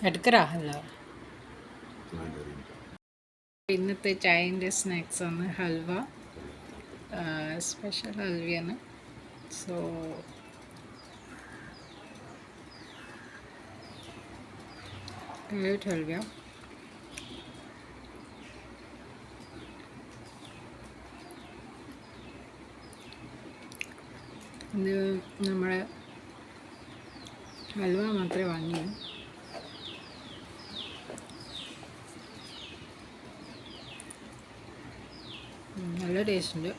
എടുക്കരാ ഹൽവ. ഇന്നത്തെ ചായൻ്റെ സ്നാക്സാണ് halwa. Special ഹൽവയാണ്. So halwa ഇത് നമ്മുടെ ഹൽവ മാത്രമേ വാങ്ങിയൂ. നല്ല ടേസ്റ്റ് ഉണ്ട്.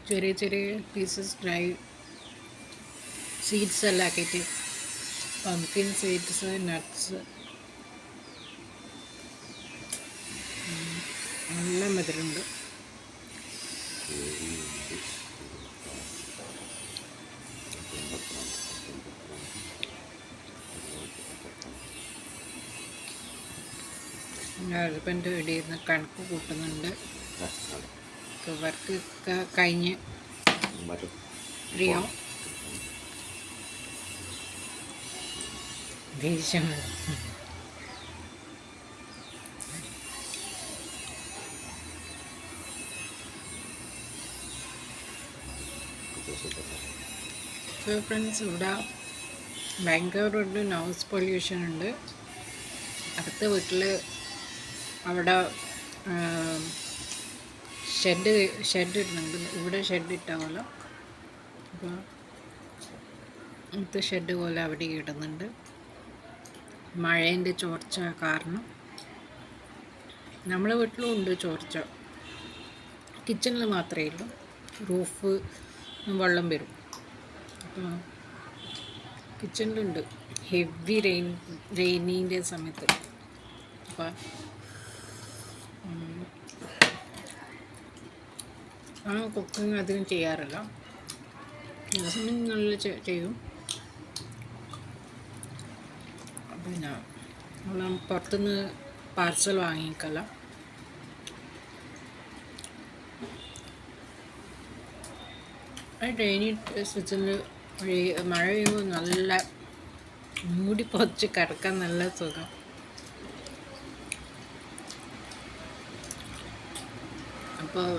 ചെറിയ ചെറിയ പീസസ് ഡ്രൈ സീഡ്സ് എല്ലാം ആക്കിയിട്ട്, പംകിൻ സീഡ്സ്, നട്ട്സ്, നല്ല മധുരമുണ്ട്. ഹസ്ബൻഡ് ഇവിടെ ഇരുന്ന് കണക്ക് കൂട്ടുന്നുണ്ട്. വർക്ക് കഴിഞ്ഞ് ഫ്രീയോ ദേഷ്യം. സോ ഫ്രണ്ട്സ്, ഇവിടെ ബാംഗ്ലൂർ റോഡിൽ നോയ്സ് പൊല്യൂഷൻ ഉണ്ട്. അടുത്ത വീട്ടിൽ അവിടെ ഷെഡ് ഇടുന്നുണ്ട്. ഇവിടെ ഷെഡ് ഇട്ടാവല്ലോ, അപ്പോൾ അടുത്ത ഷെഡ് പോലെ അവിടെ ഇടുന്നുണ്ട്. മഴേൻ്റെ ചോർച്ച കാരണം നമ്മളെ വീട്ടിലും ഉണ്ട് ചോർച്ച. കിച്ചണിൽ മാത്രമേ ഉള്ളൂ. റൂഫ് വെള്ളം വരും. അപ്പോൾ കിച്ചണിലുണ്ട് ഹെവി റെയിനീൻ്റെ സമയത്ത്. അപ്പോൾ കുക്കിംഗ് അധികം ചെയ്യാറില്ല. സമയം നല്ല ചെയ്യും. പിന്നെ നമ്മൾ പുറത്തുനിന്ന് പാർസൽ വാങ്ങിക്കല. റെയിനി സീസണിൽ മഴ പെയ്യുമ്പോൾ നല്ല മൂടി പൊതച്ച് കിടക്കാൻ നല്ല സുഖം. അപ്പോൾ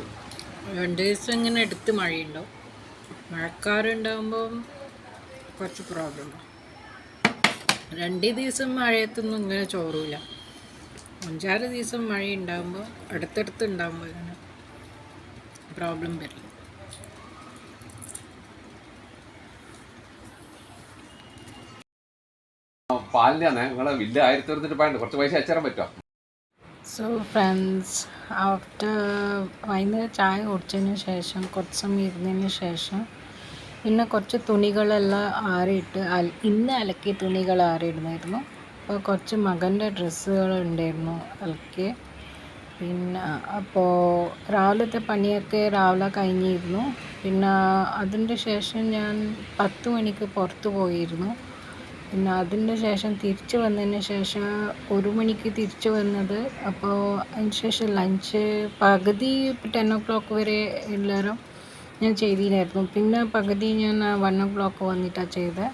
2 ദിവസം ഇങ്ങനെ എടുത്ത് മഴയുണ്ടാവും. മഴക്കാറുണ്ടാകുമ്പം കുറച്ച് പ്രോബ്ലമാണ്. 2 ദിവസം മഴയത്തൊന്നും ഇങ്ങനെ ചോറില്ല. 5-6 ദിവസം മഴ ഉണ്ടാകുമ്പോൾ അടുത്തടുത്ത് ഉണ്ടാകുമ്പോൾ ഇങ്ങനെ പ്രോബ്ലം വരില്ല. പാലിനാണ് നിങ്ങളെ വലിയ 1100 കുറച്ച് പൈസ അയച്ചാൻ പറ്റുമോ? സോ ഫ്രണ്ട്സ്, ആഫ്റ്റർ വൈകുന്നേരം ചായ കുടിച്ചതിന് ശേഷം കുറച്ച് സമയം ഇരുന്നതിന് ശേഷം പിന്നെ കുറച്ച് തുണികളെല്ലാം ആറിയിട്ട് ഇന്ന് അലക്കിയ തുണികൾ ആറിയിടുന്നായിരുന്നു. അപ്പോൾ കുറച്ച് മകൻ്റെ ഡ്രസ്സുകൾ ഉണ്ടായിരുന്നു അലക്കി. പിന്നെ അപ്പോൾ രാവിലത്തെ പണിയൊക്കെ രാവിലെ കഴിഞ്ഞിരുന്നു. പിന്നെ അതിൻ്റെ ശേഷം ഞാൻ 10 മണിക്ക് പുറത്ത് പോയിരുന്നു. പിന്നെ അതിൻ്റെ ശേഷം തിരിച്ച് വന്നതിന് ശേഷം 1 മണിക്ക് തിരിച്ച് വന്നത്. അപ്പോൾ അതിന് ശേഷം ലഞ്ച് പകുതി 10 o'clock വരെ എല്ലാവരും ഞാൻ ചെയ്തില്ലായിരുന്നു. പിന്നെ പകുതി ഞാൻ 1 o'clock വന്നിട്ടാണ് ചെയ്തത്.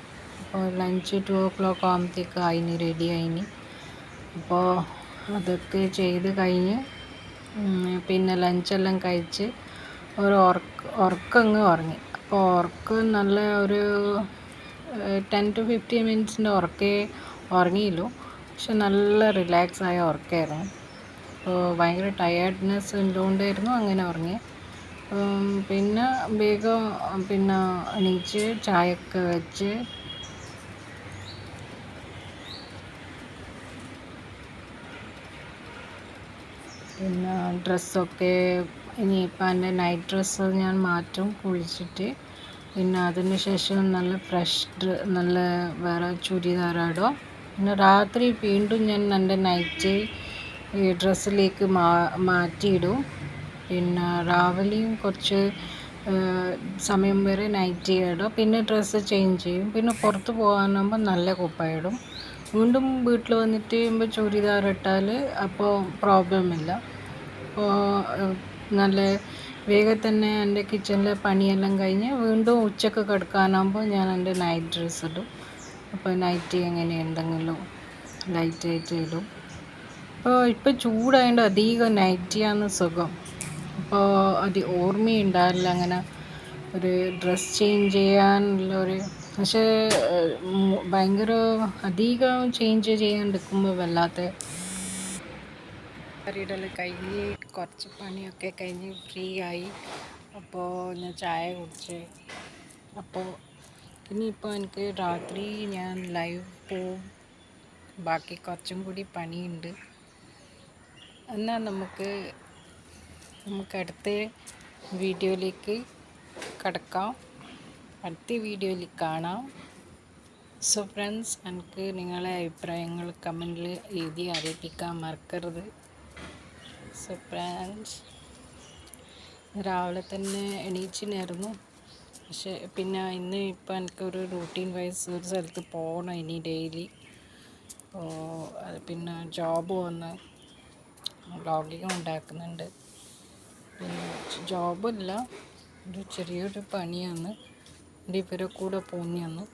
അപ്പോൾ ലഞ്ച് 2 o'clock ആകുമ്പോഴത്തേക്ക് അതിന് റെഡി ആയിന്. അപ്പോൾ അതൊക്കെ ചെയ്ത് കഴിഞ്ഞ് പിന്നെ ലഞ്ചെല്ലാം കഴിച്ച് ഒരു ഉറക്കങ്ങ് ഉറങ്ങി. അപ്പോൾ ഉറക്കം നല്ല ഒരു 10 to 15 മിനിറ്റ്സിൻ്റെ ഉറങ്ങിയല്ലോ. പക്ഷെ നല്ല റിലാക്സായ ഉറക്കമായിരുന്നു. അപ്പോൾ ഭയങ്കര ടയേർഡ്നെസ് ഉള്ളതുകൊണ്ടായിരുന്നു അങ്ങനെ ഉറങ്ങി. പിന്നെ വേഗം പിന്നെ എണീച്ച് ചായയൊക്കെ വെച്ച് പിന്നെ ഡ്രസ്സൊക്കെ ഇനിയിപ്പോൾ എൻ്റെ നൈറ്റ് ഡ്രസ്സ് ഞാൻ മാറ്റും കുളിച്ചിട്ട്. പിന്നെ അതിന് ശേഷം നല്ല നല്ല വേറെ ചുരിദാറാടും. പിന്നെ രാത്രി വീണ്ടും ഞാൻ എൻ്റെ നൈറ്റ് ഈ ഡ്രസ്സിലേക്ക് മാറ്റിയിടും. പിന്നെ രാവിലെയും കുറച്ച് സമയം വരെ നൈറ്റ് ഇടും. പിന്നെ ഡ്രസ്സ് ചേഞ്ച് ചെയ്യും. പിന്നെ പുറത്ത് പോകാനാകുമ്പോൾ നല്ല കുപ്പായിടും. വീണ്ടും വീട്ടിൽ വന്നിട്ട് കഴിയുമ്പോൾ ചുരിദാർ ഇട്ടാൽ അപ്പോൾ പ്രോബ്ലമില്ല. അപ്പോൾ നല്ല വേഗം തന്നെ എൻ്റെ കിച്ചണിലെ പണിയെല്ലാം കഴിഞ്ഞ് വീണ്ടും ഉച്ചക്ക് കിടക്കാനാകുമ്പോൾ ഞാൻ എൻ്റെ നൈറ്റ് ഡ്രസ്സ് ഇടും. അപ്പോൾ നൈറ്റി എങ്ങനെ എന്തെങ്കിലും ലൈറ്റായിട്ട് ഇടും. ഇപ്പോൾ ചൂടായതുകൊണ്ട് അധികം നൈറ്റിയാണ് സുഖം. അപ്പോൾ അത് ഓർമ്മയുണ്ടാവില്ല അങ്ങനെ ഒരു ഡ്രസ്സ് ചേഞ്ച് ചെയ്യാനുള്ളൊരു. പക്ഷേ ഭയങ്കര അധികം ചേഞ്ച് ചെയ്യാൻ എടുക്കുമ്പോൾ വല്ലാത്ത കറിയിടൽ കഴിഞ്ഞ് കുറച്ച് പണിയൊക്കെ കഴിഞ്ഞ് ഫ്രീ ആയി. അപ്പോൾ ഞാൻ ചായ കുടിച്ച്. അപ്പോൾ ഇനിയിപ്പോൾ എനിക്ക് രാത്രി ഞാൻ ലൈവ് പോവും. ബാക്കി കുറച്ചും കൂടി പണിയുണ്ട്. എന്നാൽ നമുക്ക് അടുത്ത വീഡിയോയിലേക്ക് കടക്കാം. അടുത്ത വീഡിയോയിൽ കാണാം. സോ ഫ്രണ്ട്സ്, എനിക്ക് നിങ്ങളെ അഭിപ്രായങ്ങൾ കമൻറ്റിൽ എഴുതി അറിയിപ്പിക്കാൻ മറക്കരുത്. സോ ഫ്രണ്ട്സ്, രാവിലെ തന്നെ എണീച്ചിനായിരുന്നു. പക്ഷേ പിന്നെ ഇന്ന് ഇപ്പോൾ എനിക്കൊരു റൂട്ടീൻ വൈസ് ഒരു സ്ഥലത്ത് പോകണം ഇനി ഡെയിലി. അത് പിന്നെ ജോബ് വന്ന് വ്ളോഗിങ് ഉണ്ടാക്കുന്നുണ്ട്. പിന്നെ ജോബല്ല, ഒരു ചെറിയൊരു പണിയാണ്. എൻ്റെ ഇവരെ കൂടെ പോകുന്നതാണ്.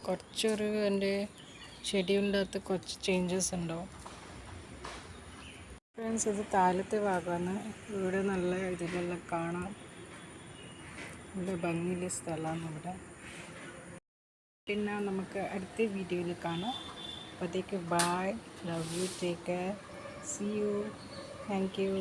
കുറച്ചൊരു എൻ്റെ ഷെഡ്യൂളിൻ്റെ അകത്ത് കുറച്ച് ചേഞ്ചസ് ഉണ്ടാവും. ഫ്രണ്ട്സ്, ഇത് താഴത്തെ ഭാഗമാണ്. ഇവിടെ നല്ല ഇതിലെല്ലാം കാണാം. നല്ല ഭംഗിയുള്ള സ്ഥലമാണ് ഇവിടെ. പിന്നെ നമുക്ക് അടുത്ത വീഡിയോയിൽ കാണാം. അപ്പോഴത്തേക്ക് bye, love you, take care, see you, thank U.